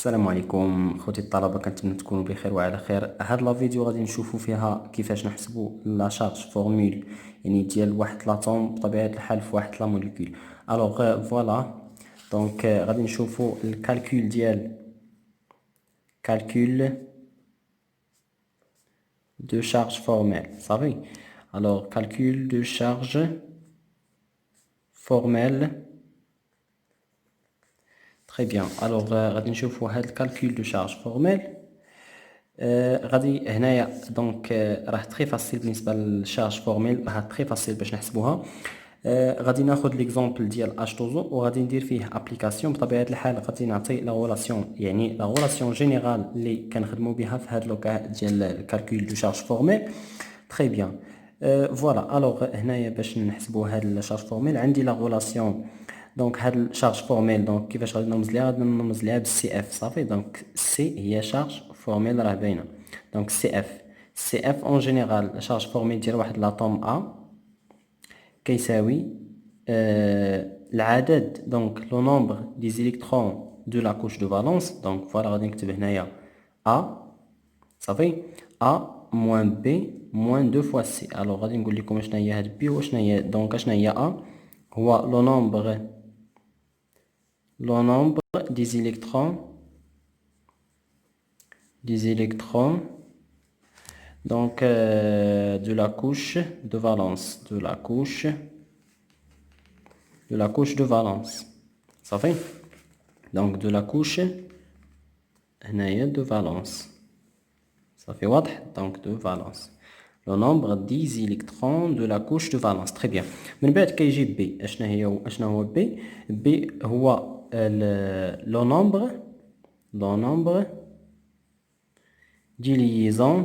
السلام عليكم خوتي الطلبه، كنتمنى تكونوا بخير وعلى خير. هاد لا فيديو غادي نشوفوا فيها كيفاش نحسبوا لا شارج فورمول، يعني ديال واحد لاتوم بطبيعه الحال في واحد لا موليكول. الوغ فوالا دونك غادي نشوفوا الكالكول ديال كالكول دو شارج فورمال صافي. الوغ كالكول دو شارج فورمال. Très bien. Alors, غادي نشوفوا هاد الكالكول دو شارج فورمال. غادي هنايا دونك راه تري فاسيل بالنسبه للشارج فورميل، راه تري فاسيل باش نحسبوها. غادي ناخذ ليكزامبل ديال H2O وغادي ندير فيه ابليكاسيون. بطبيعه الحال غادي نعطي لا غولاسيون، يعني لا غولاسيون جينيرال اللي كنخدموا بها في هاد لوكا ديال الكالكول دو شارج فورميل. تري بيان. فوالا الوغ هنايا باش نحسبوا هاد الشارج فورميل عندي لا غولاسيون. دونك هاد الشارج فورميل دونك كيفاش غادي نرمز ليها؟ غادي نرمز ليها بالسي اف صافي. دونك سي هي شارج فورميل راه باينه. دونك سي اف اون جينيرال شارج فورميل ديال واحد لاتوم ا كيساوي العدد دونك لو نومبر دي زيليكترون دو لا كوش دو فالونس. دونك فوالا غادي نكتب هنايا ا صافي ا موان بي موان دو فوا سي. الوغ غادي نقول لكم شنو هي هاد بي وشنو هي. دونك شنو هي ا؟ هو لو نومبر des électrons donc de la couche de valence de valence ça fait donc de la couche هنايا de valence ça fait واضح. donc de valence le nombre des électrons de la couche de valence. très bien. من بعد كيجي بي. اشنا هو بي؟ بي هو le nombre de liaisons.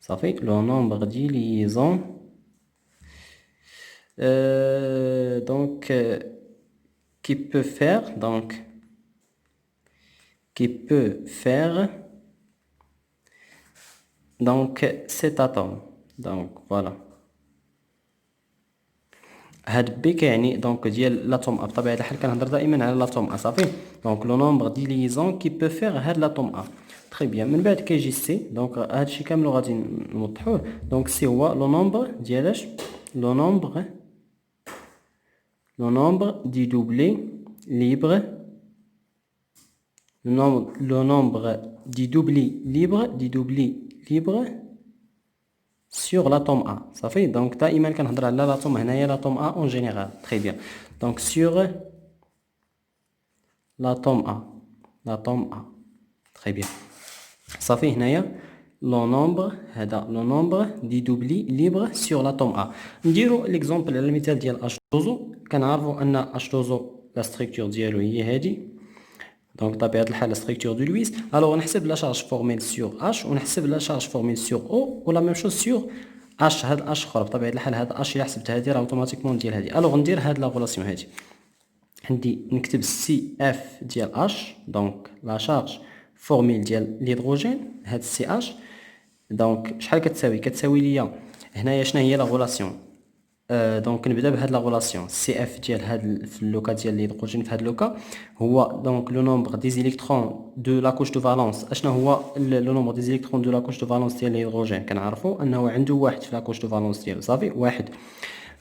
Ça fait le nombre de liaisons donc qui peut faire donc cet atome. donc voilà هاد بي كيعني دونك ديال لاتوم ا. بطبيعه الحال كنهضر دائما على لاتوم ا صافي. دونك لو نومبر دي ليزون كي بو فيغ هاد لاتوم ا. تري بيان. من بعد كيجي سي. دونك هادشي كامل غادي نوضحوه. دونك سي هو لو نومبر ديالاش؟ لو نومبر دي دوبلي ليبر. لو نومبر دي دوبلي ليبر sur l'atome A. Ça fait donc دائما كنهضر على l'atome هنايا l'atome A en général. très bien. donc sur l'atome A. très bien. صافي هنايا لو نومبر هذا لو نومبر دي دوبلي ليبر سور لاتوم ا. نديرو ليكزامبل على المثال ديال H2O. كنعرفوا ان H2O لا ستركتور ديالو هي هادي. دونك بطبيعه الحال لا ستركتور دو لويس. الوغ نحسب لا شارج فورميل سور اش ونحسب لا شارج فورميل سور او ولا ميم شوز سور اش. هاد اش اخرى بطبيعه الحال هاد اش الا حسبت هادي راه اوتوماتيكمون ديال هادي. الوغ ندير هاد لا غولاسيون هادي. عندي نكتب سي اف ديال اش دونك لا شارج فورميل ديال ليدروجين هاد سي اش. دونك شحال كتساوي ليا هنايا شنو هي لا غولاسيون؟ دونك نبدا بهاد لا غولاسيون. سي اف ديال هاد في اللوكا ديال ليدروجين في هاد اللوكا هو دونك لو نومبر دي زيليكترون دو لا كوش دو فالونس. اشنا هو لو نومبر دي زيليكترون دو لا كوش دو فالونس ديال الهيدروجين؟ كنعرفوا انه عنده واحد في لا كوش دو فالونس ديالو صافي واحد.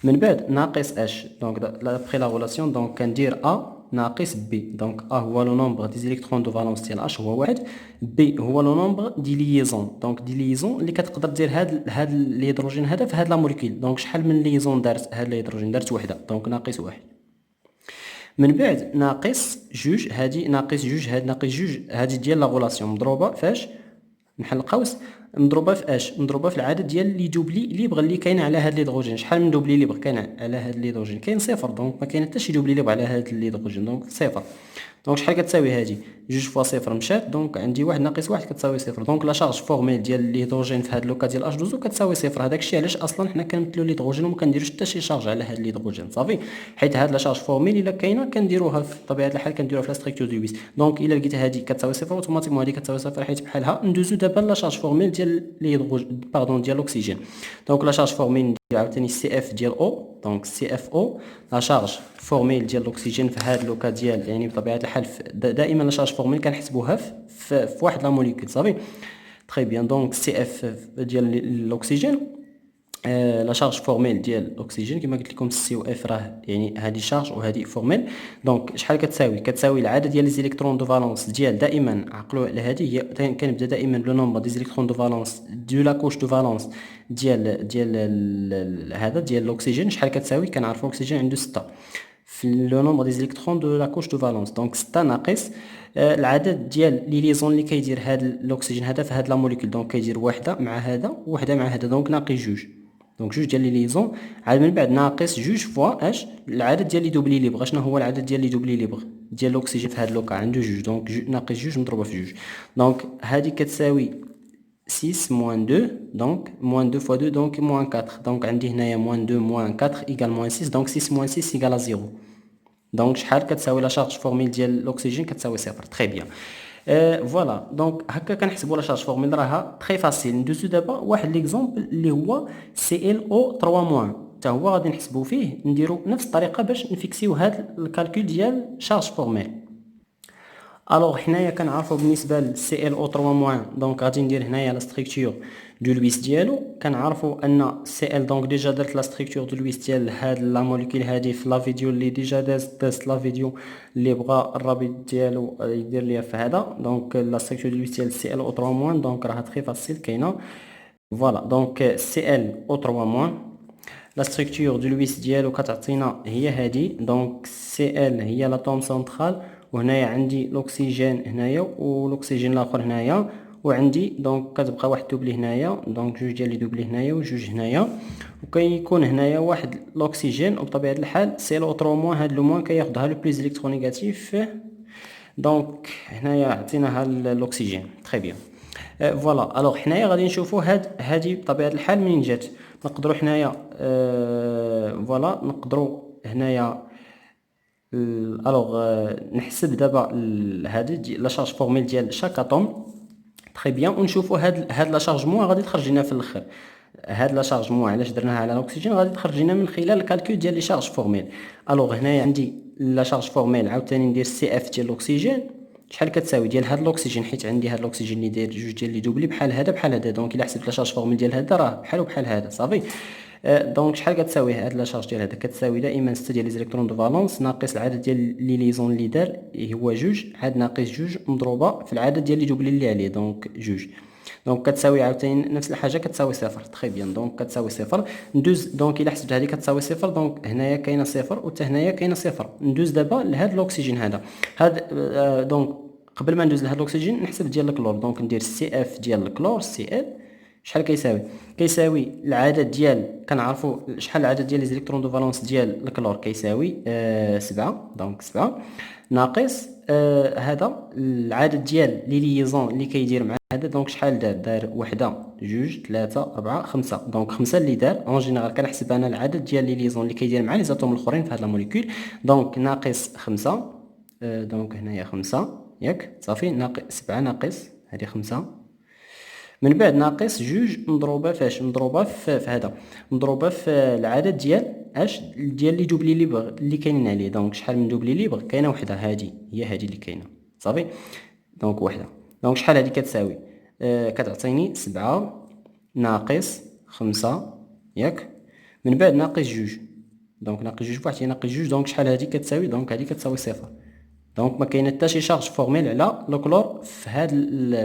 من بعد ناقص اش. دونك دابري لا غولاسيون دونك كندير ا ناقص بي. دونك ا هو لو نومبر دي زيليكترون دو فالونس ديال اش هو واحد. بي هو لو نومبر دي ليزون. دونك دي ليزون اللي كتقدر دير هاد الهيدروجين هذا في هاد لا موليكول. دونك شحال من ليزون دارت هاد الهيدروجين؟ دارت وحده. دونك ناقص واحد. من بعد ناقص جوج. هادي ناقص جوج هاد ناقص جوج. هادي ديال لا غولاسيون مضروبه فاش؟ نحل قوس مضروبه في اش؟ مضروبه في العدد ديال لي دوبلي ليبر اللي كاين على هاد الهيدروجين. شحال من دوبلي ليبر كاين على هاد الهيدروجين؟ كاين صفر. دونك ما كاين حتى شي دوبلي ليبر على هاد الهيدروجين. دونك صفر. دونك شحال كتساوي هادي؟ جوج فوا صفر مشات. دونك عندي واحد ناقص واحد كتساوي صفر. دونك لا شارج فورميل ديال الهيدروجين في هاد لوكا ديال اش 2 كتساوي صفر. هذاك الشيء علاش اصلا حنا كنمثلوا الهيدروجين وما كنديروش حتى شي شارج على هاد الهيدروجين صافي. حيت هاد لا شارج فورميل الا كاينه كنديروها في طبيعه الحال كنديروها في لا ستركتور دو لويس. دونك الا لقيت هادي كتساوي صفر اوتوماتيكمون هادي كتساوي صفر حيت بحالها. ندوزو دابا لا شارج فورميل ديال الهيدروجين باردون ديال الاكسجين. دونك لا شارج فورميل عاوتاني سي اف ديال او، دونك سي اف او لا شارج فورميل ديال الاكسجين في هذا لوكا ديال، يعني بطبيعه الحال دائما لا شارج فورميل كنحسبوها في واحد لا موليكول صافي. تري بيان، دونك سي اف ديال الاكسجين لا شارج فورميل ديال الاكسجين كما قلت لكم سي او اف راه يعني هذه شارج وهذه فورميل. دونك شحال كتساوي العدد ديال لي زيليكترون دو فالونس ديال، دائما عقلوا على هذه، هي كنبدا دائما لو نومبر دي زيليكترون دو فالونس دو لا كوش دو فالونس ديال هذا ديال الاكسجين. شحال كتساوي؟ كنعرفوا الاكسجين عنده 6 في لو نومبر دي زيليكترون دو لا كوش دو فالونس، دونك 6 ناقص العدد ديال لي ليزون اللي كيدير هذا الاكسجين هذا في هذا لا موليكول، دونك كيدير وحده مع هذا وحده مع هذا، دونك ناقص جوج، دونك جوج ديال لي ليزون، عاد من بعد ناقص جوج فوا اش العدد ديال لي دوبلي ليبر. شنو هو العدد ديال لي دوبلي ليبر ديال الاكسجين في هذا اللوكا؟ عنده جوج، دونك ناقص جوج مضروبه في جوج، دونك هذه كتساوي 6 موان 2، دونك موان 2 فوا 2 دونك موان 4، دونك عندي هنايا موان 2 موان 4 ايكال موان 6، دونك 6 موان 6 ايكال 0. دونك شحال كتساوي لا شارج فورميل ديال الاكسجين؟ كتساوي صفر. تري بيان، فوالا دونك هكا كنحسبوا لا شارج فورميل، راها تري فاسيل. ندوزو دابا واحد ليكزومبل اللي هو سي ال او 3 موان، حتى هو غادي نحسبوا فيه نديروا نفس الطريقه باش نفيكسيو هذا الكالكول ديال شارج فورميل. الوغ حنايا كنعرفوا بالنسبه للسي ال او 3 موان، دونك غادي ندير هنايا لا ستركتور دو لويس ديالو. كنعرفوا ان سي ال، دونك ديجا درت لا ستركتور دو لويس ديال هاد لا موليكول هادي في لا فيديو اللي ديجا دازت لا فيديو، اللي بغى الرابط ديالو يدير ليا في هذا. دونك لا ستركتور دو لويس ديال سي ال او 3 موان، دونك راها تري فاسيل كاينه. فوالا دونك سي ال او 3 موان، لا ستركتور دو لويس ديالو كتعطينا هي هادي، دونك سي ال هي لاتوم سنترال، وهنايا عندي الاكسجين هنايا والاكسجين الاخر هنايا، وعندي دونك كتبقى واحد دوبلي هنايا، دونك جوج ديال لي دوبلي هنايا وجوج هنايا، وكيكون هنايا واحد الاكسجين. وبطبيعه الحال سي ال او 3 موان هاد لو موان كياخذها لو بلوس الكترونيغاتيف، دونك هنايا عطيناها الاكسجين. تري بيان، فوالا الوغ حنايا غادي نشوفوا هادي بطبيعه الحال منين جات. نقدروا حنايا فوالا نقدروا هنايا الوغ نحسب دابا هادي لا شارج فورميل ديال شاك اتوم. تري بيان، ونشوفوا هاد لا شارج مو غادي تخرج لنا في الاخر. هاد لا شارج مو علاش درناها على الاكسجين غادي تخرج لنا من خلال الكالكول ديال لي شارج فورميل. الوغ هنايا عندي لا شارج فورميل، عاوتاني ندير سي اف ديال الاكسجين شحال كتساوي ديال هاد الاكسجين، حيت عندي هاد الاكسجين اللي داير جوج ديال لي دوبلي بحال هذا بحال هذا، دونك الا حسبت لا شارج فورميل ديال هذا راه بحال وبحال هذا صافي. دونك شحال كتساوي هاد لا شارج ديال هذا؟ كتساوي دائما 6 ديال لي زيليكترون دو فالونس ناقص العدد ديال لي ليزون اللي دار هو جوج، عاد ناقص جوج مضروبه في العدد ديال لي دوبلي اللي عليه، دونك جوج، دونك كتساوي عاوتاني نفس الحاجه كتساوي صفر. تري بيان، دونك كتساوي صفر. ندوز دونك الا حسبت هذه كتساوي صفر، دونك هنايا كاينه صفر وحتى هنايا كاينه صفر. ندوز دابا لهاد الاكسجين هذا دونك قبل ما ندوز لهاد الاكسجين نحسب ديال الكلور، دونك ندير سي اف ديال الكلور سي ال شحال كيساوي العدد ديال، كنعرفوا شحال العدد ديال لي زيليكترون دو فالونس ديال الكلور كيساوي 7، دونك 7 ناقص هذا العدد ديال لي ليزون اللي كيدير مع هذا، دونك شحال دار وحده جوج 3 4 5، دونك 5 اللي دار. اون جينيرال كنحسب انا العدد ديال لي ليزون اللي كيدير مع لي زاتوم الاخرين في هذا الموليكول، دونك ناقص 5، دونك هنايا 5 ياك صافي، ناقص 7 ناقص هذه 5، من بعد ناقص جوج مضروبه فاش؟ مضروبه في هذا، مضروبه في العدد ديال ديال لي دوبلي ليبر اللي كاينين عليه. دونك شحال من دوبلي ليبر؟ كاينه وحده، هي هذه اللي كاينه صافي، دونك وحده. دونك شحال هذه كتساوي؟ كتعطيني 7 ناقص 5 ياك، من بعد ناقص جوج، دونك ناقص جوج بواحد ناقص جوج، دونك شحال هذه كتساوي؟ دونك هذه كتساوي صفر. دونك ما كاين حتى شي شارج فورميل على الكلور في هاد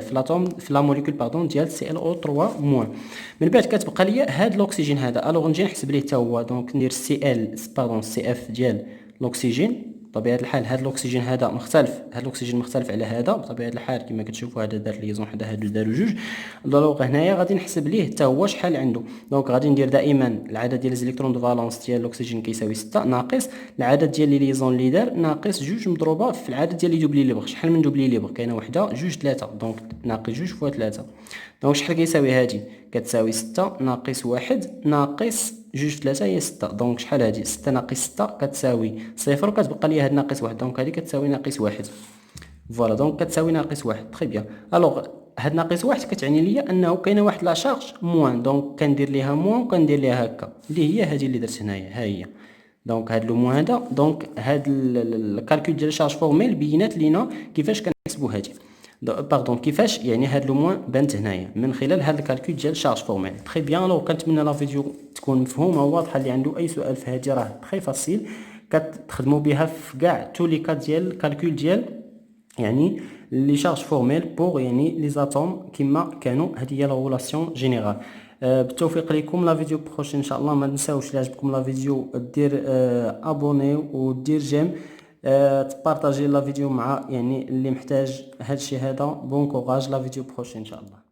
في لاتوم في لا موليكول باردون ديال سي ال او 3 موان. من بعد كتبقى ليا هاد الاكسجين هذا، الوغ نجي نحسب ليه حتى هو، دونك ندير سي ال باردون سي اف ديال الاكسجين. بطبيعه الحال هاد الاكسجين هذا مختلف، هاد الاكسجين مختلف على هذا بطبيعه الحال كما كتشوفوا، هذا دار ليزون حدا هادو داروا جوج، الوغ هنايا غادي نحسب ليه حتى هو شحال عنده. دونك غادي ندير دائما العدد ديال الالكترون دو فالونس ديال الاكسجين كيساوي 6 ناقص العدد ديال لي ليزون اللي دار ناقص جوج مضروبه في العدد ديال لي دوبلي ليبر. شحال من دوبلي ليبر؟ كاينه وحده جوج 3، دونك ناقص جوج فوا 3، دونك شحال كيساوي هادي؟ كتساوي 6 ناقص 1 ناقص جوج في 3 هي 6، دونك شحال هادي؟ 6 ناقص 6 كتساوي صفر، وكتبقى لي هاد ناقص 1، دونك هادي كتساوي ناقص 1. فوالا دونك كتساوي ناقص 1. تري بيان، الوغ هاد ناقص واحد كتعني ليا انه كاينه واحد لا شارج موان، دونك كندير ليها موان وكندير ليها هكا اللي هي هذه اللي درت هنايا، ها هي. دونك هاد لو موان هذا، دونك هاد الكالكول ديال الشارج فورميل بينات لينا كيفاش كنحسبوا هادي. باردون كيفاش يعني هاد لو موان بانت هنايا من خلال هاد الكالكول ديال الشارج فورميل. تري بيان. لو كنتمنى لا فيديو تكون مفهومه وواضحه. اللي عنده اي سؤال في هادي راه تري فاسيل، كتخدموا بها في كاع تو لي كات ديال الكالكول ديال يعني لي شارج فورميل بور يعني لي زاتوم كما كانوا. هذه هي لا ريلاسيون جينيرال. بالتوفيق لكم. لا فيديو بروشين ان شاء الله. ما تنساوش الا عجبكم لا فيديو دير ابوني ودير جيم، تبارطاجي لا فيديو مع يعني اللي محتاج هذا الشيء هذا. بون كوراج. لا فيديو بروشين ان شاء الله.